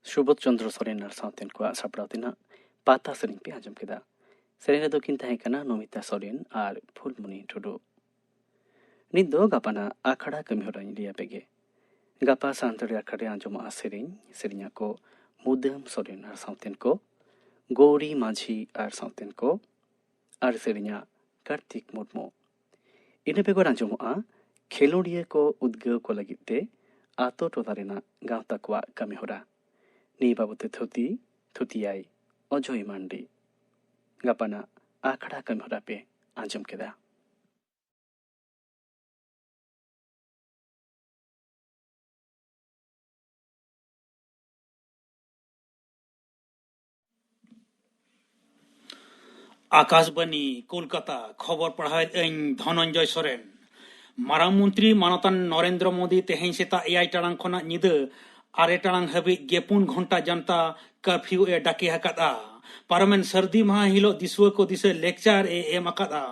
सुबोध चंद्र सोरेन और साउथेन को सापड़ाव तेना पाता सेरिंग पे आंजम केदा सेरिंग रेदो किन ताहें कना नोमिता सोरेन और फुलमुनी टुडू नित दो गापाना आखड़ा कमी होरा लिया पेगे गापा सांतरी आखड़े आंजम आ सेरिंग को मुदम सोरेन और साउथेन को गौरी माझी और साउथेन को और सेरिंग कार्तिक मुर्मू इने पेगो आंजम आ खेलोडिया को उद्गव को लगिते आतो टोदारेना गावता को कमी होरा नी बाबते थुतियाई अजय मांडी गापाना आखड़ा कमी पे आंजम केदा आकाशबाणी कोलकाता खबर पढ़ाई धनंजय सोरेन मारांग मंत्री मानतान नरेंद्र मोदी तेहें सेता 6 टाड़ांग खना निदा 6 टाड़ांग हाबि 4 घंटा जनता कर्फ्यू ए डाके हकादा पारमेन सर्दी माह हिलो दिसुआ को दिसे लेक्चर ए एम अकादा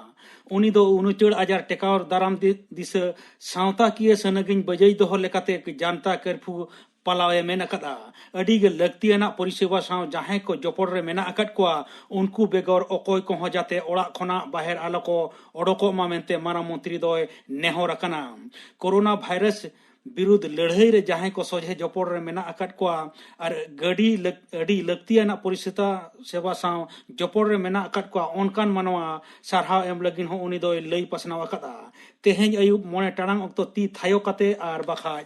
उनी दो 69,000 टेकावर दाराम दिसे सावता किए सनगिन बजई दोहो लेकाते जनता कर्फ्यू पालावे मेना कदा अडी गे लक्तियाना परिसेवा साव जहां को जोपड़ रे मेना अकट को उनको बेगर अकोय को हो जाते ओड़ा खना बाहर आलो को ओडको मा मेनते मारा मंत्री दोय नेहर अकना कोरोना वायरस विरुद्ध लड़ाई रे जहां को सोझे जोपड़ रे मेना अकट को और अडी लक्तियाना परिसेवा सेवा साव जोपड़ रे मेना अकट को ओनकान मनवा सारहाव एम लगिन हो उनी दोय लई पसनाव अकदा तेहें अयुब मोने टांग अक्तो ती थायो कते आर बखाज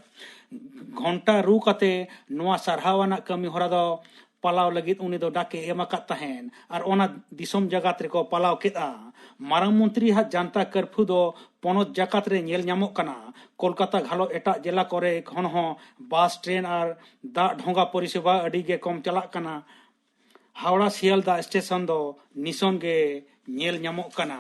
घंटा रू कते नोआ सारहावाना कमी होरा दो पालाव लगित उनी दो डाके एमाकात तहेन और ओना दिसोम जगत रे को पालाव केदा मारांग मंत्री हा जनता कर्फ्यू दो पनत जगत रे नेल ᱧᱟᱢᱚᱜ कना कोलकाता घालो एटा जिला करे खन हो बस ट्रेन और दा ढोंगा परिसेवा अडी गे कम चलाक कना हावड़ा सियालदा स्टेशन दो निसन गे नेल ᱧᱟᱢᱚᱜ कना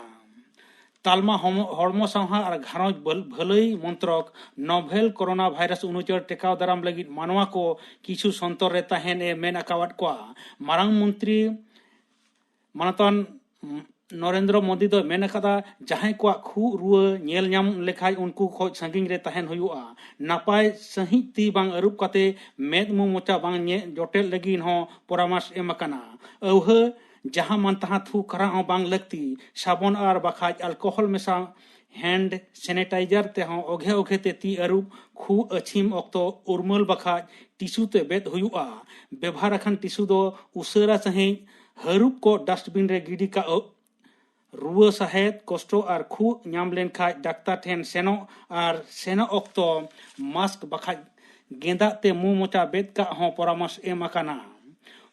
तालमा हड़मो साहा और घारोज भलई मंत्रक नोवेल कोरोना वायरस 69 टेकाव दाराम लगित मानवा को किछु संतर रे तहेन ए मेन अकावट को मारांग मंत्री मानतान नरेंद्र मोदी दो मेन कदा जहां को खु रुआ नेल ᱧᱟᱢ लेखाय उनको खोज संगिंग रे तहेन हुयुआ नापाय सही ती बांग अरुप कते मेद मु मोचा बांग जोटेल लगिन हो परामर्श एमकना औह जहां मन तहां थू करा हो बांग लगती साबुन और बखाज अल्कोहल मेसा हैंड सैनिटाइजर ते हो ओघे ते ती अरुप खु अछिम अक्तो उर्मल बखाज टिश्यू ते बेद हुयुआ व्यवहार अखन टिश्यू दो उसरा सही हरुप को डस्टबिन रे गिडी का रुआ सहेत कष्टो और खु ᱧᱟᱢ लेन खाज डाक्टर ठेन सेनो अक्तो मास्क बखाज गेंदा ते मुंह मोचा बेद का हो परामर्श एम अकाना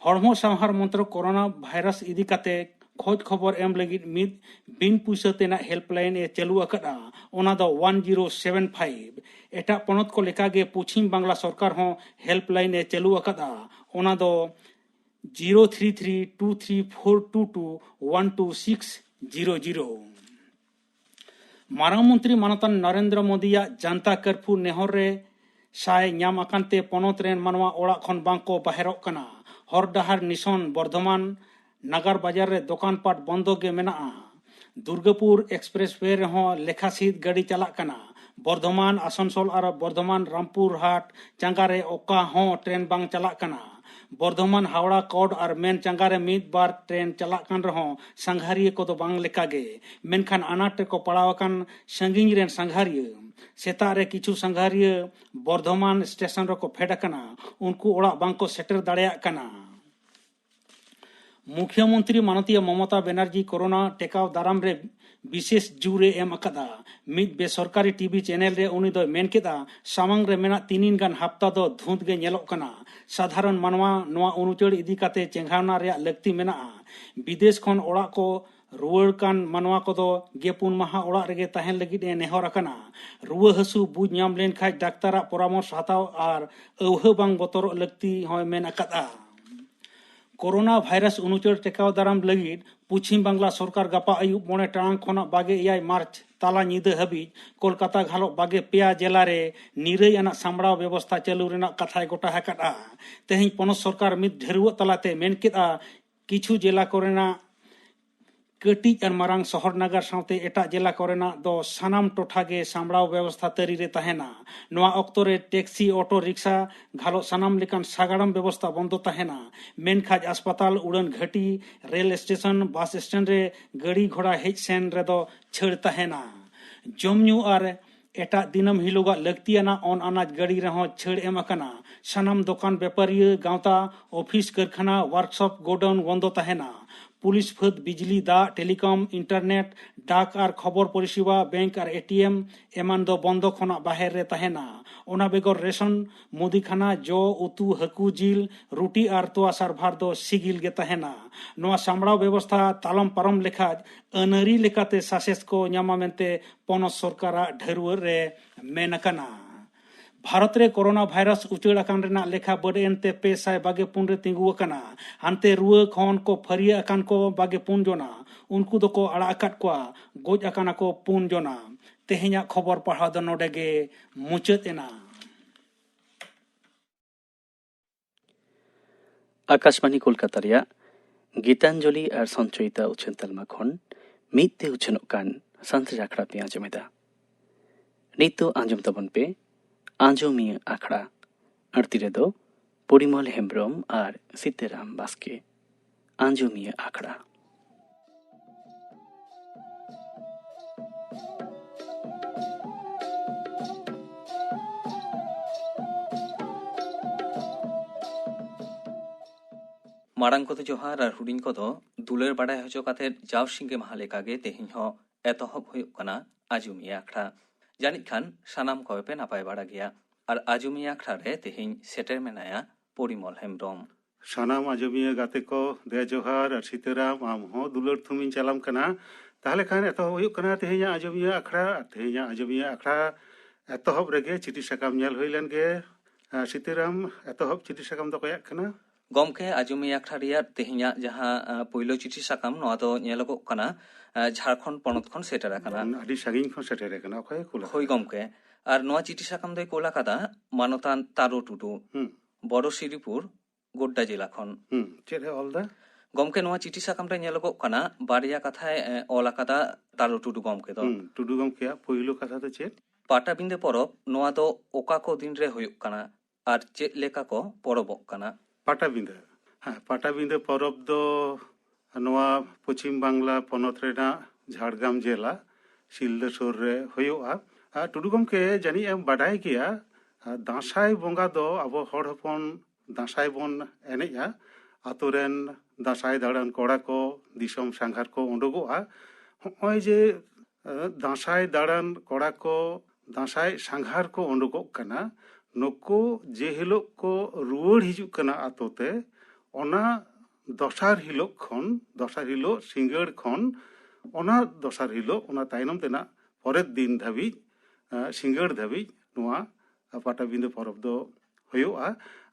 हड़मो सावहार मंत्र कोरोना वायरस इदी काते खोज खबर एम लगित मिद बिन पुइसा तेना हेल्पलाइन ए चालू अकदा ओना दो 1075 एटा पनत को लेका गे पश्चिम बांग्ला सरकार हो हेल्पलाइन ए चालू अकदा ओना दो 033234221260 मारांग मंत्री मानतान नरेंद्र मोदी जनता कर्फ्यू नेहर रे साय ᱧᱟᱢ ᱟᱠᱟᱱᱛᱮ ᱯᱚᱱᱚᱛ ᱨᱮᱱ ᱢᱟᱱᱣᱟ ᱚᱲᱟᱜ ᱠᱷᱚᱱ ᱵᱟᱝᱠᱚ ᱵᱟᱦᱮᱨᱚᱜ ᱠᱟᱱᱟ। ᱦᱚᱨ ᱰᱟᱦᱟᱨ ᱱᱤᱥᱚᱱ ᱵᱚᱨধमान नागार बाजार रे दुकान पाट बंदो गे मेनाआ। दुर्गापुर एक्सप्रेस वे रहो लेखासीत गाड़ी चलाक कना। बर्धमान आसनसोल और बर्धमान रामपुर हाट चांगारे ओका हो ट्रेन बांग चलाक कना। बर्धमान हावड़ा कोड और मेन चांगारे मीत बार ट्रेन चलाक कन रहो संघारिये को तो बांग लेकागे। मेनखान अनाट को पड़ावकन संगिंग रेन संघारिये सेता रे किछु संघारिये बर्धमान स्टेशन रो को फेड कना। उनको ओड़ा बांग को सेटर दाड़ेया कना। मुख्यमंत्री माननीय ममता बनर्जी कोरोना टेकाव दाराम रे विशेष जुरे एम अकदा। मिद बेसरकारी टीवी चैनल रे उनी दो मेन केदा सामंग रे मेना तीनिन गान हफ्ता दो धुंत गे नेलोक कना। साधारण मानवा नोआ उनुचड़ इदी काते चेंघावना रे लगती मेना। विदेश खन ओड़ा को रुआड़ कान मानवा को दो गेपुन माहा ओड़ा रेगे तहन लगिद ए नेहर अकना। रुआ हसु बुझ ᱧᱟᱢ लेन खाज डाक्तारा परामर्श हताव और अवह बांग बतर लगती होय मेन अकदा। कोरोना भाइरस उनुचड़ टेकाव दाराम लगिद पश्चिम बांग्ला सरकार गपा आयुब 9 टांग खोना 22 मार्च ताला ᱧᱤᱫᱟᱹ हाबी कोलकाता घालो 22 जिला रे निरई अना सामड़ाव व्यवस्था चालू रेना कथाय गोटा हकड़ा। तेहिं पनत सरकार मिद ढेरुआ तलाते मेन केदा किछु जिला कोरेना कटी और मारांग शहर नगर साउते एटा जिला कोरेना दो सानाम टोठागे सामड़ाव व्यवस्था तरी रे तहेना। नोआ ऑक्तो रे टैक्सी ऑटो रिक्शा घालो सानाम लेकान सागाड़म व्यवस्था बंदो तहेना। मेन खाज अस्पताल उड़न घाटी रेल स्टेशन बस स्टैंड रे गाड़ी घोड़ा हेज सेन रे दो छड़ तहेना। जमन्यू और एटा दिनम हिलोगा लगतियाना ऑन अनाज गाड़ी रहो छड़ एम अकना। सानाम दुकान व्यापारी गांवता ऑफिस कारखाना वर्कशॉप गोडाउन बंदो तहेना। पुलिस फद बिजली दा टेलीकॉम इंटरनेट डाक और खबर परिसेवा बैंक और एटीएम एमान दो बंदो खोना बाहर रे तहेना। ओना बेगर रेशन मुदीखाना जो उतु हकू जिल रुटी और तोआ सारभार दो सिगिल गे तहेना। नोआ सामड़ाव व्यवस्था तालम परम लेखाज अनरी लेकाते सासेस को ᱧᱟᱢᱟ मेनते पनत सरकारा ढेरुआ रे मेन अकना। भारत रे कोरोना भाइरस उचड़ अकान रेना लेखा बड़े एनते 524 रे तिंगु अकना। हानते रुआ खन को फरिया अकान को 24 जना उनको दो को अड़ा अकाट कोआ गोज अकाना को 5 जना। तेहेኛ खबर पढ़ा दो नोडेगे मुचाद एना। आकाशवाणी कोलकाता रिया गीतांजलि और संचयिता उछन तलमा खन मिते उछनोक कान संत आखड़ा पे आंजमेदा। नितो आंजम तबन पे आंजोमिया आखड़ा अड़तीरे दो परिमल हेम्ब्रम और सीताराम बास्के। आंजोमिया आखड़ा मारांग को जोहार और हुडिंग को दुलर बाड़ाय हजो काते जाव सिंगे महा लेकागे तेहिं हो एतहब हुयुग कना आजुमिया आखड़ा। जानिक खान सानाम को पे नापाय बाड़ा गया और आजुमिया आखड़ा रे तेहिं सेटर मेनाया परिमल हेम्ब्रम। सानाम आजुमिया गाते को दे जोहार और सीताराम आम हो दुलर थुमिन चलाम कना। ताहले खान एतहब हुयुग कना तेहिं आजुमिया आखड़ा। तेहिं आजुमिया आखड़ा एतहब रेगे चिठी सकाम नेल हुइलन गे। सीताराम एतहब चिठी सकाम दो कयाक कना। गमके आजुमिया आखड़ा रिया तेहिं जहां पहिलो चिठी सकाम नोआ दो नेलगो कना झारखंड पनत खन सेटर अकना। आदि सागिन खन सेटर अकना अखय कुला होय गमके और नोआ चिठी सकाम दो कोलाकाता मानतान तारो टुडू बड़ो श्रीपुर गोड्डा जिला खन। चेरे ऑलदा गमके नोआ चिठी सकाम रे नेलगो कना बारिया कथाय ओलाकाता तारो टुडू गमके दो। टुडू गमके पहिलो कथा तो चेत पाटाबिंदे परब नोआ दो ओका को दिन रे हुयुग कना और चेत लेका को परबक कना। पाटाबिंदे हाँ पाटाबिंदे परब दो नोआ पश्चिम बांग्ला पनत रेना झाड़ग्राम जिला सिलदा सुर रे हुयुआ। टुडू गमके जानी एम बाडाय गया दासाय बोंगा दो अबो हड़ हपन दासाय बन एनेजा आतोरेन दासाय दाड़ान कोड़ा को दिसम सांघार को उडुगोआ। होय जे दासाय दाड़ान कोड़ा को दासाय सांघार को उडुगोग कना नुको जे हिलोग को रुआड़ हिजुग कना आतोते ओना दसार हिलोग सिंगड़ खन ओना दसार हिलोग ओना तायनम तेना परेर दिन धाबी सिंगड़ धाबी नोआ पाटाबिंदे परब दो हुयुआ।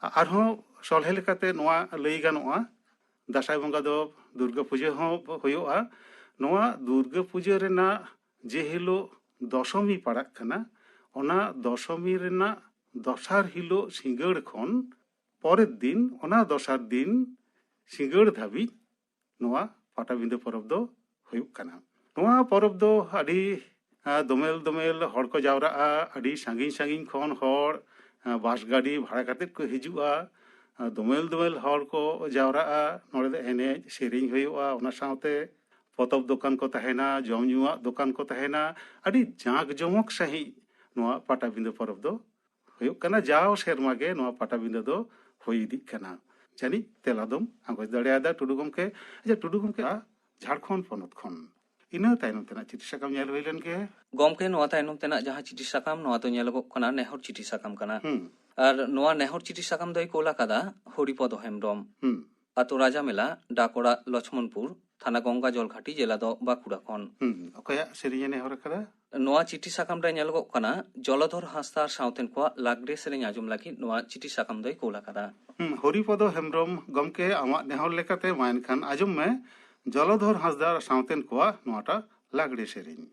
आरहों सलहे लेकाते नोआ लई गानोआ दासाय बंगा दो दुर्गा पूजा हों हुयुआ। नोआ दुर्गा पूजा रेना जे हिलोग दशमी पड़ाग कना ओना दशमी रेना দশার হিলো সিঙ্গড় খন পরের দিন ওনা দশার দিন সিঙ্গড় ধাবিজ নোয়া পাটাবিᱸᱫᱟᱹ পরব ᱫᱚ ᱦᱩᱭᱩᱜ ᱠᱟᱱᱟ। ᱱᱚᱣᱟ ᱯᱚᱨᱚᱵᱽ ᱫᱚ ᱟᱹᱰᱤ ᱫᱚᱢᱮᱞ ᱫᱚᱢᱮᱞ ᱦᱚᱲ ᱠᱚ ᱡᱟᱣᱨᱟᱜᱼᱟ, ᱟᱹᱰᱤ ᱥᱟᱺᱜᱤᱧ ᱥᱟᱺᱜᱤᱧ ᱠᱷᱚᱱ ᱦᱚᱲ ᱵᱟᱥ ᱜᱟᱹᱰᱤ ᱵᱷᱟᱲᱟ ᱠᱟᱛᱮᱫ ᱠᱚ ᱦᱤᱡᱩᱜᱼᱟ। ᱫᱚᱢᱮᱞ ᱫᱚᱢᱮᱞ ᱦᱚᱲ ᱠᱚ ᱡᱟᱣᱨᱟᱜᱼᱟ, ᱱᱚᱰᱮ ᱫᱚ ᱮᱱᱮᱡ ᱥᱮᱨᱮᱧ ᱦᱩᱭᱩᱜᱼᱟ, ᱚᱱᱟ ᱥᱟᱶᱛᱮ ᱯᱚᱛᱚᱵ ᱫᱚᱠᱟᱱ ᱠᱚ ᱛᱟᱦᱮᱱᱟ, ᱡᱚᱢ ᱧᱩᱣᱟᱜ ᱫᱚᱠᱟᱱ ᱠᱚ ᱛᱟᱦᱮᱱᱟ। ᱟᱹᱰᱤ ᱡᱟᱸᱠ ᱡᱚᱢᱚᱠ ᱥᱟᱺᱦᱤᱡ ᱱᱚᱣᱟ ᱯᱟᱴᱟᱵᱤᱸᱫᱟᱹ ᱯᱚᱨᱚᱵᱽ ᱫᱚ ᱦᱩᱭᱩᱜ ᱠᱟᱱᱟ। ᱡᱟᱣ ᱥᱮᱨᱢᱟ ᱜᱮ ᱱᱚᱣᱟ ᱯᱟᱴᱟᱵᱤᱸᱫᱟᱹ ᱫᱚ ᱦᱩᱭ ᱤᱫᱤᱜ ᱠᱟᱱᱟ। ᱡᱟᱹᱱᱤᱡ ᱛᱮᱞᱟ ᱫᱚᱢ ᱟᱸᱜᱚᱪ ᱫᱟᱲᱮᱭᱟᱫᱟ ᱴᱩᱰᱩ ᱜᱚᱢᱠᱮ। ᱟᱪᱪᱷᱟ ᱴᱩᱰᱩ ᱜᱚᱢᱠᱮ ঝাড়খণ্ড পনᱚᱛ ᱠᱷᱚᱱ ᱤᱱᱟᱹ ᱛᱟᱭᱱᱚᱢ ᱛᱮᱱᱟᱜ ᱪᱤᱴᱷᱤ ᱥᱟᱠᱟᱢ ᱧᱮᱞ ᱦᱩᱭ ᱞᱮᱱ ᱜᱮ। ᱜᱚᱢᱠᱮ ᱱᱚᱣᱟ ᱛᱟᱭᱱᱚᱢ ᱛᱮᱱᱟᱜ ᱡᱟᱦᱟᱸ ᱪᱤᱴᱷᱤ ᱥᱟᱠᱟᱢ ᱱᱚᱣᱟ ᱫᱚ ᱧᱮᱞᱚᱜᱚᱜ ᱠᱟᱱᱟ ᱱᱮᱦᱚᱨ ᱪᱤᱴᱷᱤ ᱥᱟᱠᱟᱢ ᱠᱟᱱᱟ। ᱟᱨ ᱱᱚᱣᱟ ᱱᱮᱦᱚᱨ ᱪᱤᱴᱷᱤ ᱥᱟᱠᱟᱢ ᱫᱚᱭ ᱠᱳᱞ ᱟᱠᱟᱫᱟ ᱦᱚᱨᱤᱯᱚᱫᱚ ᱦᱮᱢᱵᱨᱚᱢ। ᱟᱛᱳ ᱨᱟᱡᱟ ᱢᱮᱞᱟ ᱰᱟᱠᱚᱲᱟ ᱞᱚᱪᱷᱢᱚᱱᱯᱩᱨ ᱛᱷᱟᱱᱟ ᱜᱚᱝᱜᱟ ᱡᱚᱞᱜᱷᱟᱴᱤ ᱡᱮᱞᱟ ᱫᱚ ᱵᱟᱸᱠᱩᱲᱟ ᱠᱷᱚᱱ। ᱚᱠᱚᱭᱟᱜ ᱥᱮᱨᱮᱧᱮ ᱱᱮᱦᱚᱨ ᱟᱠᱟᱫᱟ? ᱱᱚᱣᱟ ᱪᱤᱴᱷᱤ ᱥᱟᱠᱟᱢ ᱨᱮ ᱧᱮᱞᱚᱜᱚᱜ ᱠᱟᱱᱟ ᱡᱚᱞᱚᱫᱷᱚᱨ ᱦᱟᱸᱥᱫᱟ ᱥᱟᱶᱛᱮᱱ ᱠᱚᱣᱟᱜ ᱞᱟᱜᱽᱲᱮ ᱥᱮᱨᱮᱧ ᱟᱸᱡᱚᱢ ᱞᱟᱹᱜᱤᱫ ᱱᱚᱣᱟ ᱪᱤᱴᱷᱤ ᱥᱟᱠᱟᱢ ᱫᱚᱭ ᱠᱳᱞ ᱟᱠᱟᱫᱟ। ᱦᱚᱨᱤᱯᱚᱫᱚ ᱦᱮᱢᱵᱨᱚᱢ ᱜᱚᱢᱠᱮ ᱟᱢᱟᱜ ᱱᱮᱦᱚᱨ ᱞᱮᱠᱟᱛᱮ ᱢᱟ ᱮᱱᱠᱷᱟᱱ ᱟᱸᱡᱚᱢ ᱢᱮ ᱡᱚᱞᱚᱫᱷᱚᱨ ᱦᱟᱸᱥᱫᱟ ᱥᱟᱶᱛᱮᱱ ᱠᱚᱣᱟᱜ ᱱᱚᱣᱟᱴᱟᱜ ᱞᱟᱜᱽᱲᱮ ᱥᱮᱨᱮᱧ।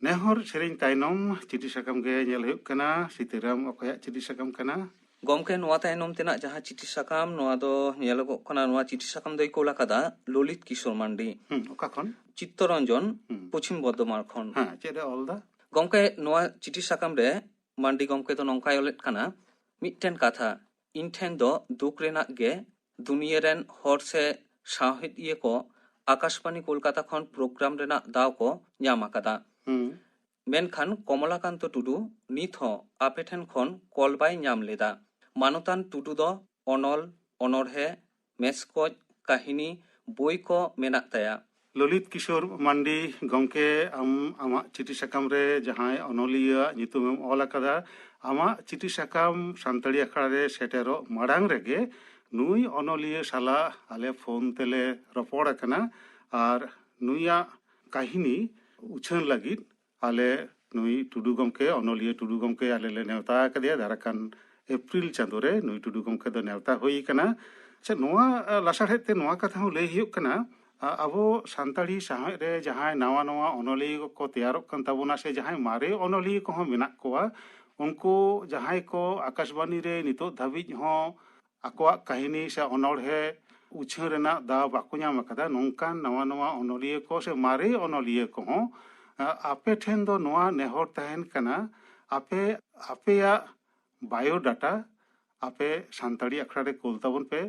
ᱱᱮᱦᱚᱨ ᱥᱮᱨᱮᱧ ᱛᱟᱭᱱᱚᱢ ᱪᱤᱴᱷᱤ ᱥᱟᱠᱟᱢ ᱜᱮ ᱧᱮᱞ ᱦᱩᱭᱩᱜ ᱠᱟᱱᱟ। ᱥᱤᱛᱟᱹᱨᱟᱢ ᱚᱠᱚᱭᱟᱜ ᱪᱤᱴᱷᱤ ᱥᱟᱠᱟᱢ ᱠᱟᱱᱟ? ᱜᱚᱢᱠᱮ ᱱᱚᱣᱟ ᱛᱟᱭᱱᱚᱢ ᱛᱮᱱᱟᱜ ᱡᱟᱦᱟᱸ ᱪᱤᱴᱷᱤ ᱥᱟᱠᱟᱢ ᱱᱚᱣᱟ ᱫᱚ ᱧᱮᱞᱚᱜᱚᱜ ᱠᱟᱱᱟ ᱱᱚᱣᱟ ᱪᱤᱴᱷᱤ ᱥᱟᱠᱟᱢ ᱫᱚᱭ ᱠᱳᱞ ᱟᱠᱟᱫᱟ ᱞᱚᱞᱤᱛ ᱠᱤᱥᱳᱨ ᱢᱟᱱᱰᱤ। ᱚᱠᱟ ᱠᱷᱚᱱ? ᱪᱤᱛᱛᱚᱨᱚᱧᱡᱚᱱ ᱯᱚᱪᱷᱤᱢ ᱵᱚᱨᱫᱷᱚᱢᱟᱱ ᱠᱷᱚᱱ। ᱪᱮᱫ ᱮ ᱚᱞ ᱫᱟ? ᱜᱚᱢᱠᱮ ᱱᱚᱣᱟ ᱪᱤᱴᱷᱤ ᱥᱟᱠᱟᱢ ᱨᱮ ᱢᱟᱱᱰᱤ ᱜᱚᱢᱠᱮ ᱫᱚ ᱱᱚᱝᱠᱟᱭ ᱚᱞᱮᱫ ᱠᱟᱱᱟ, ᱢᱤᱫᱴᱮᱱ ᱠᱟᱛᱷᱟ ᱤᱧ ᱴᱷᱮᱱ ᱫᱚ ᱫᱩᱠ ᱨᱮᱱᱟᱜ ᱜᱮ दुनिया रेन हर से साहित्य को आकाशवाणी कोलकाता खन प्रोग्राम रेना दाव को ᱧᱟᱢ आकादा। मेनखान कमलाकांत टुडू नित हो आपे ठेन खन कल बाय ᱧᱟᱢ लेदा। मानतान टुडू दो अनल अनरहे मेस्कज काहिनी बोई को मेनाक ताया। ललित किशोर मांडी गमके आमा चिठी साकाम रे जहां अनलिया नितुमेम ऑल अकादा आमा चिठी साकाम सानताड़ी अखड़ा रे सेटेरो माड़ांग रेगे नुई अनलिया साला आले फोन तेले रपड़ अकना आर नुइया काहिनी उछन लगिद आले नुई टुडू गमके अनलिया टुडू गमके आले ले नेवता कदिया दाराकान एप्रिल चांदो रे नुई टुडू गमके दो नेवता होई कना। अच्छा नोआ लासाड़हेद ते नोआ कथा हूँ लई हुयुग कना अब सानताड़ी साहय रे जहां नवा नवा अनलिया को तैयारोग कन ताबोना से जहां मारे अनलिया को मेनाक कोआ उनको जहां को आकाशवाणी रे नितो धाबिज हो आकोआ काहिनी से अनड़हे उछां रेना दा बाको ᱧᱟᱢ अकादा नोंकान नवा नवा अनलिया को से मारे अनलिया को हो आपे ठेन दो नोआ नेहर तहन कना आपे आपेया बायोडाटा आपे सानताड़ी अखड़ा रे कोल ताबोन पे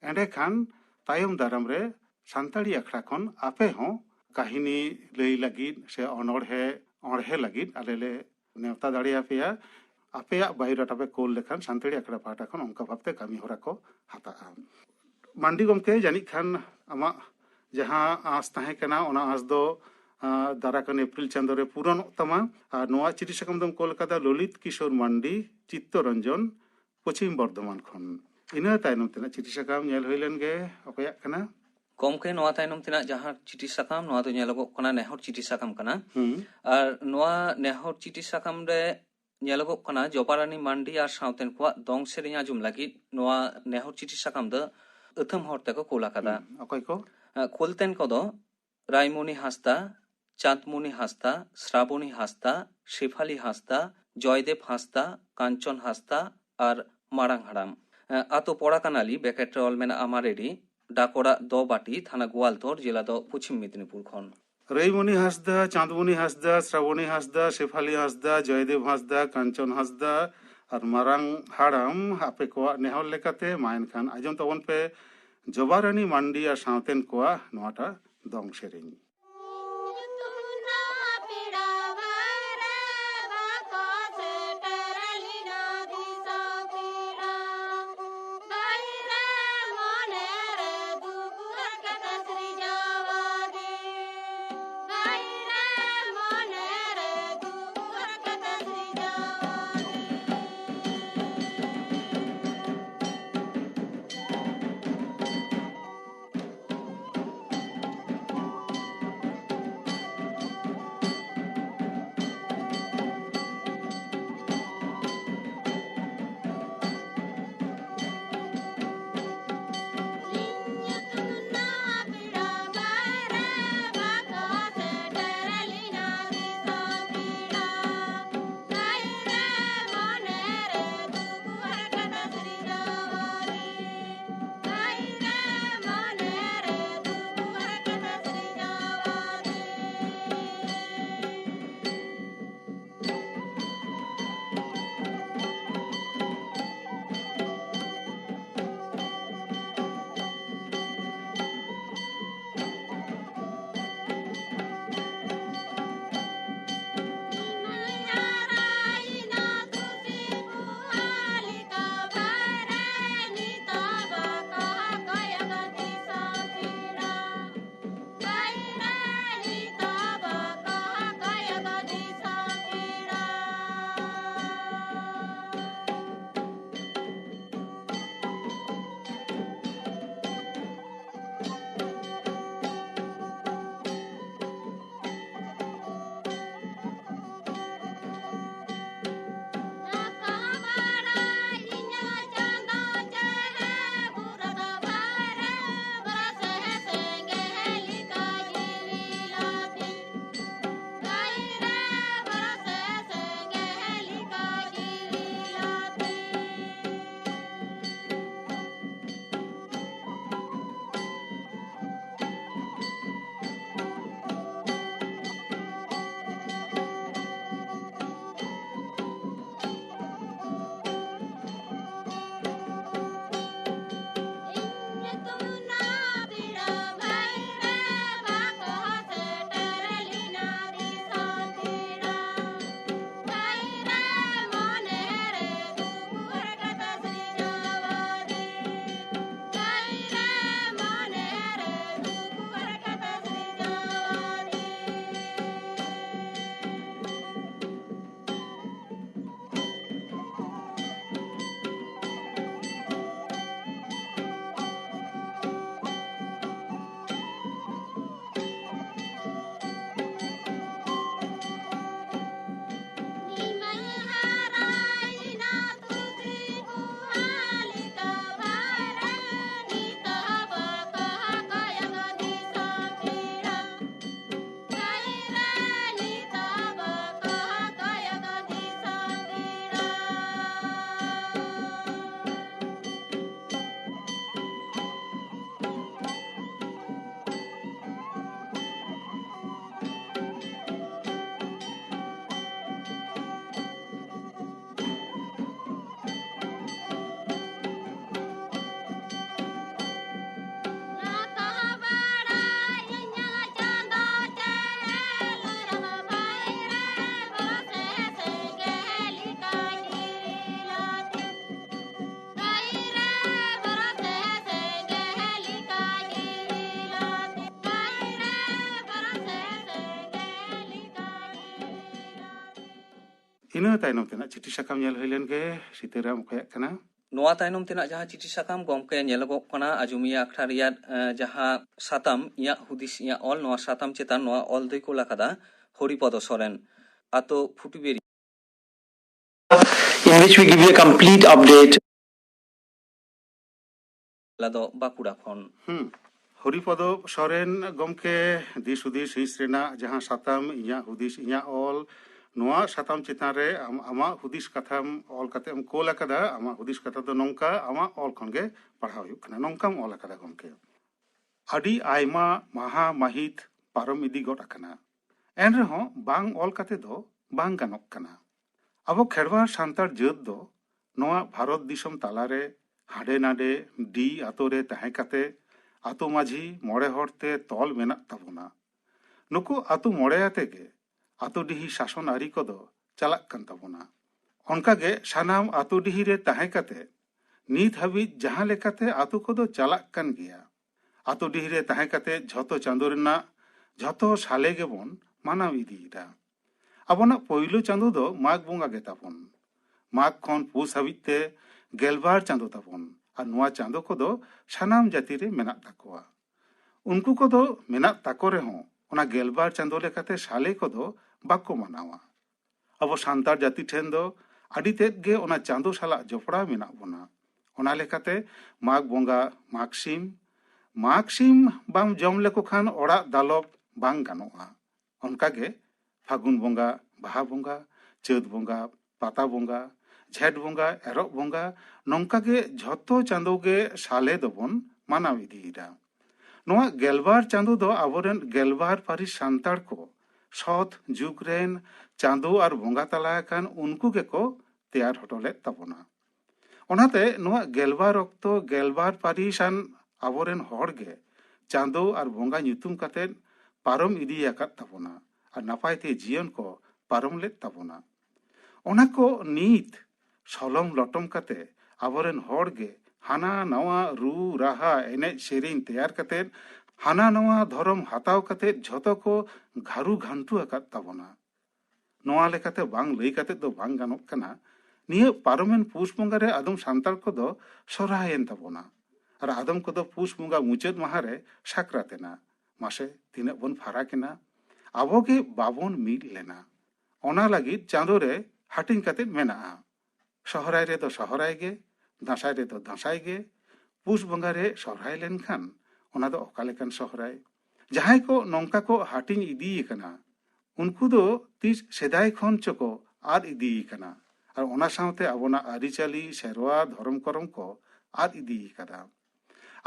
एंडे खान तायम दाराम रे सानताड़ी अखड़ा खन आपे हो काहिनी लई लगिद से अणहे लगिद आले ले नेवता दाड़िया पेया आपेया बायोडाटा पे कोल लेखान सानताड़ी अखड़ा पाटा खन उनका भाबते कामी होरा को हाताआ। मांडी गमके जानिक खान आमा जहां आस ताहे कना ओना आस दो दाराकान एप्रिल चांदो रे पूरन तमा आर नोआ चिठी साकाम दम कोलकाता ललित किशोर मांडी चित्तरंजन पश्चिम बर्धमान खन इना तायनम तेना चिठी साकाम नेल होइलेन गे अकया कना गमके नोआ तायनम तेना जहां चिठी साकाम नोआ तो नेलगो कना नेहर चिठी साकाम कना आर नोआ नेहर चिठी साकाम रे नेलगो कना जबारानी मांडी आर सावतेन को दंग सेरें आजुम लागि नोआ नेहर चिठी साकाम द अथम हरते को कोलाकादा अकय को कोलतेन को दो रायमणि हांसदा चांदमणि हांसदा श्रावणी हांसदा शेफाली हांसदा जयदेव हांसदा कांचन हांसदा और मारांग हाड़ाम आतो पड़ा कानाली बेकेट अलमेना आमारेडी डाकोड़ा दो बाटी थाना गोवालतोर जिला दो पश्चिम मेदिनीपुर खन रईमणि हांसदा चांदमणि हांसदा श्रावणी हांसदा शेफाली हांसदा जयदेव हांसदा कांचन हांसदा और मारांग हाड़ाम आपे को नेहर लेकाते मायन खान आजम तबन पे जबारानी मांडी और सावतेन को नोआटा दंग सेरें। ᱤᱱᱟᱹ ᱛᱟᱭᱱᱚᱢ ᱛᱮᱱᱟᱜ ᱪᱤᱴᱷᱤ ᱥᱟᱠᱟᱢ ᱧᱮᱞ ᱦᱩᱭ ᱞᱮᱱ ᱜᱮ ᱥᱤᱛᱟᱹᱨᱟᱢ ᱚᱠᱚᱭᱟᱜ ᱠᱟᱱᱟ? ᱱᱚᱣᱟ ᱛᱟᱭᱱᱚᱢ ᱛᱮᱱᱟᱜ ᱡᱟᱦᱟᱸ ᱪᱤᱴᱷᱤ ᱥᱟᱠᱟᱢ ᱜᱚᱢᱠᱮ ᱧᱮᱞᱚᱜᱚᱜ ᱠᱟᱱᱟ ᱟᱡᱚᱢᱤᱭᱟᱹ ᱟᱠᱷᱲᱟ ᱨᱮᱭᱟᱜ ᱡᱟᱦᱟᱸ ᱥᱟᱛᱟᱢ ᱤᱧᱟᱹᱜ ᱦᱩᱫᱤᱥ ᱤᱧᱟᱹᱜ ᱚᱞ, ᱱᱚᱣᱟ ᱥᱟᱛᱟᱢ ᱪᱮᱛᱟᱱ ᱱᱚᱣᱟ ᱚᱞ ᱫᱚᱭ ᱠᱳᱞ ᱟᱠᱟᱫᱟ ᱦᱚᱨᱤᱯᱚᱫᱚ ᱥᱚᱨᱮᱱ, ᱟᱛᱳ ᱯᱷᱩᱴᱤᱵᱮᱨᱤ, in which we give you a complete update. ᱫᱚ ᱵᱟᱸᱠᱩᱲᱟ ᱠᱷᱚᱱ। হরিপদ সরেন গমকে দিশ হুদিশ হিস রেনাᱜ ᱡᱟᱦᱟᱸ ᱥᱟᱛᱟᱢ ᱤᱧᱟᱹᱜ ᱦᱩᱫᱤᱥ ᱤᱧᱟᱹᱜ ᱚᱞ, ᱱᱚᱣᱟ ᱥᱟᱛᱟᱢ ᱪᱮᱛᱟᱱ ᱨᱮ ᱟᱢᱟᱜ ᱦᱩᱫᱤᱥ ᱠᱟᱛᱷᱟᱢ ᱚᱞ ᱠᱟᱛᱮᱢ ᱠᱳᱞ ᱟᱠᱟᱫᱟ। ᱟᱢᱟᱜ ᱦᱩᱫᱤᱥ ᱠᱟᱛᱷᱟ ᱫᱚ ᱱᱚᱝᱠᱟ, ᱟᱢᱟᱜ ᱚᱞ ᱠᱷᱚᱱ ᱜᱮ ᱯᱟᱲᱦᱟᱣ ᱦᱩᱭᱩᱜ ᱠᱟᱱᱟ। ᱱᱚᱝᱠᱟᱢ ᱚᱞ ᱟᱠᱟᱫᱟ ᱜᱚᱢᱠᱮ। ᱟᱹᱰᱤ ᱟᱭᱢᱟ ᱢᱟᱦᱟ ᱢᱟᱹᱦᱤᱛ ᱯᱟᱨᱚᱢ ᱤᱫᱤ ᱜᱚᱫ ᱟᱠᱟᱱᱟ, ᱮᱱᱨᱮᱦᱚᱸ ᱵᱟᱝ ᱚᱞ ᱠᱟᱛᱮ ᱫᱚ ᱵᱟᱝ ᱜᱟᱱᱚᱜ ᱠᱟᱱᱟ। ᱟᱵᱚ ᱠᱷᱮᱨᱣᱟᱲ ᱥᱟᱱᱛᱟᱲ ᱡᱟᱹᱛ ᱫᱚ ᱱᱚᱣᱟ ᱵᱷᱟᱨᱚᱛ ᱫᱤᱥᱚᱢ ᱛᱟᱞᱟᱨᱮ ᱦᱟᱸᱰᱮ ᱱᱟᱰᱮ ᱰᱤ ᱟᱛᱳ ᱨᱮ ᱛᱟᱦᱮᱸ ᱠᱟᱛᱮ ᱟᱛᱳ ᱢᱟᱹᱡᱷᱤ ᱢᱚᱬᱮ ᱦᱚᱲᱛᱮ ᱛᱚᱞ ᱢᱮᱱᱟᱜ ᱛᱟᱵᱚᱱᱟ। ᱱᱩᱠᱩ ᱟᱛᱳ ᱢᱚᱬᱮ ᱟᱛᱮ ᱜᱮ ᱟᱛᱳ ᱰᱤᱦᱤ ᱥᱟᱥᱚᱱ ᱟᱹᱨᱤ ᱠᱚᱫᱚ ᱪᱟᱞᱟᱜ ᱠᱟᱱ ᱛᱟᱵᱚᱱᱟ। ᱚᱱᱠᱟᱜᱮ ᱥᱟᱱᱟᱢ ᱟᱛᱳ ᱰᱤᱦᱤ ᱨᱮ ᱛᱟᱦᱮᱸ ᱠᱟᱛᱮ ᱱᱤᱛ ᱦᱟᱹᱵᱤᱡ ᱡᱟᱦᱟᱸ ᱞᱮᱠᱟᱛᱮ ᱟᱛᱳ ᱠᱚᱫᱚ ᱪᱟᱞᱟᱜ ᱠᱟᱱ ᱜᱮᱭᱟ। ᱟᱛᱳ ᱰᱤᱦᱤ ᱨᱮ ᱛᱟᱦᱮᱸ ᱠᱟᱛᱮ ᱡᱷᱚᱛᱚ ᱪᱟᱸᱫᱳ ᱨᱮᱱᱟᱜ ᱡᱷᱚᱛᱚ ᱥᱟᱞᱮ ᱜᱮᱵᱚᱱ ᱢᱟᱱᱟᱣ ᱤᱫᱤᱭᱮᱫᱟ। ᱟᱵᱚᱱᱟᱜ ᱯᱳᱭᱞᱳ ᱪᱟᱸᱫᱳ ᱫᱚ ᱢᱟᱜᱽ ᱵᱚᱸᱜᱟ ᱜᱮ ᱛᱟᱵᱚᱱ। ᱢᱟᱜᱽ ᱠᱷᱚᱱ ᱯᱩᱥ ᱦᱟᱹᱵᱤᱡ ᱛᱮ 12 ᱪᱟᱸᱫᱳ ᱛᱟᱵᱚᱱ। ᱟᱨ ᱱᱚᱣᱟ ᱪᱟᱸᱫᱳ ᱠᱚᱫᱚ ᱥᱟᱱᱟᱢ ᱡᱟᱹᱛᱤ ᱨᱮ ᱢᱮᱱᱟᱜ ᱛᱟᱠᱚᱣᱟ। ᱩᱱᱠᱩ ᱠᱚᱫᱚ ᱢᱮᱱᱟᱜ ᱛᱟᱠᱚ ᱨᱮᱦᱚᱸ ᱚᱱᱟ 12 ᱪᱟᱸᱫᱳ ᱞᱮᱠᱟᱛᱮ ᱥᱟᱞᱮ ᱠᱚᱫᱚ ᱵᱟᱠᱚ ᱢᱟᱱᱟᱣᱟ। ᱟᱵᱚ ᱥᱟᱱᱛᱟᱲ ᱡᱟᱹᱛᱤ ᱴᱷᱮᱱ ᱫᱚ ᱟᱹᱰᱤ ᱛᱮᱫ ᱜᱮ ᱚᱱᱟ ᱪᱟᱸᱫᱳ ᱥᱟᱞᱟᱜ ᱡᱚᱯᱲᱟᱣ ᱢᱮᱱᱟᱜ ᱵᱚᱱᱟ। ᱚᱱᱟ ᱞᱮᱠᱟᱛᱮ ᱢᱟᱜᱽ ᱵᱚᱸᱜᱟ ᱢᱟᱜᱽ ᱥᱤᱢ ᱵᱟᱢ ᱡᱚᱢ ᱞᱮᱠᱚ ᱠᱷᱟᱱ ᱚᱲᱟᱜ ᱫᱟᱞᱚᱵ ᱵᱟᱝ ᱜᱟᱱᱚᱜᱼᱟ। ᱚᱱᱠᱟᱜᱮ ᱯᱷᱟᱹᱜᱩᱱ ᱵᱚᱸᱜᱟ ᱵᱟᱦᱟ ᱵᱚᱸᱜᱟ, ᱪᱟᱹᱛ ᱵᱚᱸᱜᱟ ᱯᱟᱛᱟ ᱵᱚᱸᱜᱟ, ᱡᱷᱮᱸᱴ ᱵᱚᱸᱜᱟ ᱮᱨᱚᱜ ᱵᱚᱸᱜᱟ, ᱱᱚᱝᱠᱟᱜᱮ ᱡᱷᱚᱛᱚ ᱪᱟᱸᱫᱳ ᱜᱮ ᱥᱟᱞᱮ ᱫᱚᱵᱚᱱ ᱢᱟᱱᱟᱣ ᱤᱫᱤᱭᱮᱫᱟ। ᱱᱚᱣᱟ 12 ᱪᱟᱸᱫᱳ ᱫᱚ ᱟᱵᱚᱨᱮᱱ 12 ᱯᱟᱹᱨᱤᱥ ᱥᱟᱱᱛᱟᱲ ko ᱥᱚᱛ ᱡᱩᱜᱽ ᱨᱮᱱ ᱪᱟᱸᱫᱳ ᱟᱨ ᱵᱚᱸᱜᱟ ᱛᱟᱞᱟ ᱟᱠᱟᱱ ᱩᱱᱠᱩ ᱜᱮᱠᱚ ᱛᱮᱭᱟᱨ ᱦᱚᱴᱚ ᱞᱮᱫ ᱛᱟᱵᱚᱱᱟ। ᱚᱱᱟᱛᱮ ᱱᱚᱣᱟ 12 ᱚᱠᱛᱚ 12 ᱯᱟᱹᱨᱤᱥᱟᱱ ᱟᱵᱚᱨᱮᱱ ᱦᱚᱲ ᱜᱮ ᱪᱟᱸᱫᱳ ᱟᱨ ᱵᱚᱸᱜᱟ ᱧᱩᱛᱩᱢ ᱠᱟᱛᱮ ᱯᱟᱨᱚᱢ ᱤᱫᱤ ᱟᱠᱟᱫ ᱛᱟᱵᱚᱱᱟ ᱟᱨ ᱱᱟᱯᱟᱭᱛᱮ ᱡᱤᱭᱚᱱ ᱠᱚ ᱯᱟᱨᱚᱢ ᱞᱮᱫ ᱛᱟᱵᱚᱱᱟ। ᱚᱱᱟ ᱠᱚ ᱱᱤᱛ ᱥᱚᱞᱚᱝ ᱞᱚᱴᱚᱢ ᱠᱟᱛᱮ ᱟᱵᱚᱨᱮᱱ ᱦᱚᱲ ᱜᱮ ᱦᱟᱱᱟ ᱱᱟᱣᱟ ᱨᱩ ᱨᱟᱦᱟ ᱮᱱᱮᱡ ᱥᱮᱨᱮᱧ ᱛᱮᱭᱟर ᱠᱟᱛᱮ ᱦᱟᱱᱟ ᱱᱟᱣᱟ ᱫᱷᱚᱨᱚᱢ ᱦᱟᱛᱟᱣ ᱠᱟᱛᱮ ᱡᱷᱚᱛᱚ ᱠᱚ ᱜᱷᱟᱨᱩ ᱜᱷᱟᱱᱴᱩ ᱟᱠᱟᱫ ᱛᱟᱵᱚᱱᱟ। ᱱᱚᱣᱟ ᱞᱮᱠᱟᱛᱮ ᱵᱟᱝ ᱞᱟᱹᱭ ᱠᱟᱛᱮ ᱫᱚ ᱵᱟᱝ ᱜᱟᱱᱚᱜ ᱠᱟᱱᱟ। ᱱᱤᱭᱟᱹ ᱯᱟᱨᱚᱢᱮᱱ ᱯᱩᱥ ᱵᱚᱸᱜᱟ ᱨᱮ ᱟᱫᱚᱢ ᱥᱟᱱᱛᱟᱲ ᱠᱚᱫᱚ ᱥᱚᱨᱦᱟᱭᱮᱱ ᱛᱟᱵᱚᱱᱟ ᱟᱨ ᱟᱫᱚᱢ ᱠᱚᱫᱚ ᱯᱩᱥ ᱵᱚᱸᱜᱟ ᱢᱩᱪᱟᱹᱫ ᱢᱟᱦᱟ ᱨᱮ ᱥᱟᱠᱨᱟᱛ ᱮᱱᱟ। ᱢᱟᱥᱮ ᱛᱤᱱᱟᱹᱜ ᱵᱚᱱ ᱯᱷᱟᱨᱟᱠ ᱮᱱᱟ। ᱟᱵᱚᱜᱮ ᱵᱟᱵᱚᱱ ᱢᱤᱫ ᱞᱮᱱᱟ। ᱚᱱᱟ ᱞᱟᱹᱜᱤᱫ ᱪᱟᱸᱫᱳ ᱨᱮ ᱦᱟᱹᱴᱤᱧ ᱠᱟᱛᱮ ᱢᱮᱱᱟᱜᱼᱟ। ᱥᱚᱦᱨᱟᱭ ᱨᱮᱫᱚ ᱥᱚᱦᱨᱟᱭ ᱜᱮ, ᱫᱟᱸᱥᱟᱭ ᱨᱮᱫᱚ ᱫᱟᱸᱥᱟᱭ ᱜᱮ। ᱯᱩᱥ ᱵᱚᱸᱜᱟ ᱨᱮ ᱥᱚᱦᱨᱟᱭ ᱞᱮᱱᱠᱷᱟᱱ ᱚᱱᱟ ᱫᱚ ᱚᱠᱟ ᱞᱮᱠᱟᱱ ᱥᱚᱦᱨᱟᱭ। ᱡᱟᱦᱟᱸᱭ ᱠᱚ ᱱᱚᱝᱠᱟ ᱠᱚ ᱦᱟᱹᱴᱤᱧ ᱤᱫᱤ ᱟᱠᱟᱱᱟ ᱩᱱᱠᱩ ᱫᱚ ᱛᱤᱥ ᱥᱮᱫᱟᱭ ᱠᱷᱚᱱ ᱪᱚᱠᱚ ᱟᱫ ᱤᱫᱤ ᱟᱠᱟᱱᱟ। ᱟᱨ ᱚᱱᱟ ᱥᱟᱶᱛᱮ ᱟᱵᱚᱱᱟᱜ ᱟᱹᱨᱤᱪᱟᱹᱞᱤ ᱥᱮᱨᱣᱟ ᱫᱷᱚᱨᱚᱢ ᱠᱚᱨᱚᱢ ko ᱟᱫ ᱤᱫᱤ ᱟᱠᱟᱫᱟ।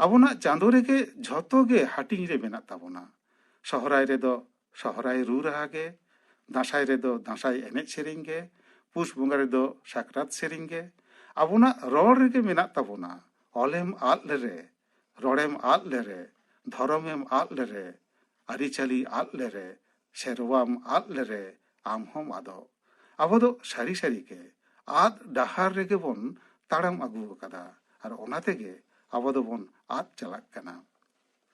ᱟᱵᱚᱱᱟᱜ ᱪᱟᱸᱫᱳ ᱨᱮᱜᱮ ᱡᱷᱚᱛᱚ ᱜᱮ ᱦᱟᱹᱴᱤᱧ ᱨᱮ ᱢᱮᱱᱟᱜ ᱛᱟᱵᱚᱱᱟ। ᱥᱚᱦᱨᱟᱭ ᱨᱮᱫᱚ ᱥᱚᱦᱨᱟᱭ ᱨᱩ ᱨᱟᱦᱟ ᱜᱮ, ᱫᱟᱸᱥᱟᱭ ᱨᱮᱫᱚ ᱫᱟᱸᱥᱟᱭ ᱮᱱᱮᱡ ᱥᱮᱨᱮᱧ ᱜᱮ, ᱯᱩᱥ ᱵᱚᱸᱜᱟ ᱨᱮᱫᱚ ᱥᱟᱠᱨᱟᱛ ᱥᱮᱨᱮᱧ ᱜᱮ। ᱟᱵᱚᱱᱟᱜ ᱨᱚᱲ ᱨᱮᱜᱮ ᱢᱮᱱᱟᱜ ᱛᱟᱵᱚᱱᱟ। ᱚᱞᱮᱢ ᱟᱫ ᱞᱮᱨᱮ, ᱨᱚᱲᱮᱢ ᱟᱫ ᱞᱮᱨᱮ, ᱫᱷᱚᱨᱚᱢᱮᱢ ᱟᱫ ᱞᱮᱨᱮ, ᱟᱹᱨᱤᱪᱟᱹᱞᱤ ᱟᱫ ᱞᱮᱨᱮ, ᱥᱮᱨᱣᱟᱢ ᱟᱫ ᱞᱮᱨᱮ ᱟᱢ ᱦᱚᱢ ᱟᱫᱚᱜ। ᱟᱵᱚ ᱫᱚ ᱥᱟᱹᱨᱤ ᱥᱟᱹᱨᱤᱜᱮ ᱟᱫ ᱰᱟᱦᱟᱨ ᱨᱮᱜᱮ ᱵᱚᱱ ᱛᱟᱲᱟᱢ ᱟᱹᱜᱩ ᱟᱠᱟᱫᱟ ᱟᱨ ᱚᱱᱟ ᱛᱮᱜᱮ ᱟᱵᱚ ᱫᱚᱵᱚn ᱟᱫ ᱪᱟᱞᱟᱜ ᱠᱟᱱᱟ।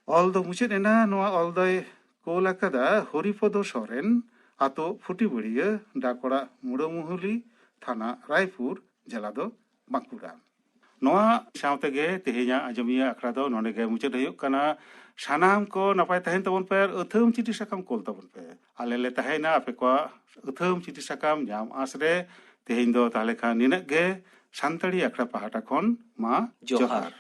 ᱚᱞ ᱫᱚ ᱢᱩᱪᱟᱹᱫ ᱮᱱᱟ। ᱱᱚᱣᱟ ᱚᱞ ᱫᱚᱭ ᱠᱳᱞ ᱟᱠᱟᱫᱟ ᱦᱚᱨᱤᱯᱚᱫᱚ ᱥᱚᱨᱮᱱ, ᱟᱛᱳ ᱯᱷᱩᱴᱤᱵᱟᱹᱲᱤᱭᱟᱹ, ᱰᱟᱠᱚᱲᱟ ᱢᱩᱲᱟᱹᱢᱩᱦᱩᱞᱤ, ᱛᱷᱟᱱᱟ ᱨᱟᱭᱯᱩᱨ, ᱡᱮᱞᱟ ᱫᱚ ᱵᱟᱸᱠᱩᱲᱟ। ᱱᱚᱣᱟ ᱥᱟᱶᱛᱮᱜᱮ ᱛᱮᱦᱮᱧᱟᱜ ᱟᱸᱡᱚᱢᱤᱭᱟᱹ ᱟᱠᱷᱲᱟ ᱫᱚ ᱱᱚᱰᱮ ᱜᱮ ᱢᱩᱪᱟᱹᱫ ᱦᱩᱭᱩᱜ ᱠᱟᱱᱟ। ᱥᱟᱱᱟᱢ ᱠᱚ ᱱᱟᱯᱟᱭ ᱛᱟᱦᱮᱱ ᱛᱟᱵᱚᱱ ᱯᱮ ᱟᱨ ᱟᱹᱛᱷᱟᱹᱢ ᱪᱤᱴᱷᱤ ᱥᱟᱠᱟᱢ ᱠᱳᱞ ᱛᱟᱵᱚᱱ ᱯᱮ। ᱟᱞᱮ ᱞᱮ ᱛᱟᱦᱮᱱᱟ ᱟᱯᱮ ᱠᱚᱣᱟᱜ ᱟᱹᱛᱷᱟᱹᱢ ᱪᱤᱴᱷᱤ ᱥᱟᱠᱟᱢ ᱧᱟᱢ ᱟᱸᱥ ᱨᱮ। ᱛᱮᱦᱮᱧ ᱫᱚ ᱛᱟᱦᱞᱮ ᱠᱷᱟᱱ ᱱᱤᱱᱟᱹᱜ ᱜᱮ। ᱥᱟᱱᱛᱟᱲᱤ ᱟᱠᱷᱲᱟ ᱯᱟᱦᱴᱟ ᱠᱷᱚᱱ ᱢᱟ ᱡᱚᱦᱟᱨ।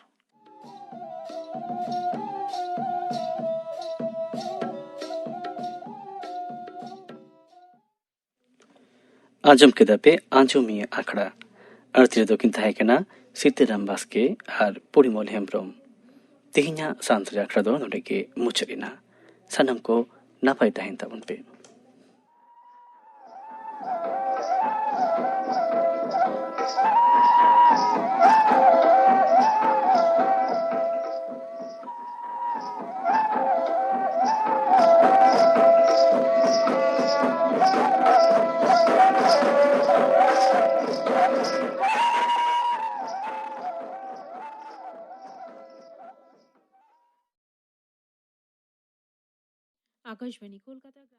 ᱟᱸᱡᱚᱢ ᱠᱮᱫᱟ ᱯᱮ ᱟᱸᱡᱚᱢᱤᱭᱟᱹ ᱟᱠᱷᱲᱟ। ᱟᱹᱲᱛᱤ ᱨᱮᱫᱚ ᱠᱤᱱ ᱛᱟᱦᱮᱸ ᱠᱟᱱᱟ ᱥᱤᱛᱟᱹᱨᱟᱢ ᱵᱟᱥᱠᱮ ᱟᱨ ᱯᱚᱨᱤᱢᱚᱞ ᱦᱮᱢᱵᱨᱚᱢ। ᱛᱮᱦᱮᱧᱟᱜ ᱥᱟᱱᱛᱟᱲᱤ ᱟᱠᱷᱲᱟ ᱫᱚ ᱱᱚᱰᱮ ᱜᱮ ᱢᱩᱪᱟᱹᱫ ᱮᱱᱟ। ᱥᱟᱱᱟᱢ ᱠᱚ ᱱᱟᱯᱟᱭ ᱛᱟᱦᱮᱱ ᱛᱟᱵᱚᱱ ᱯᱮ। आकाशवाणी कोलकाता।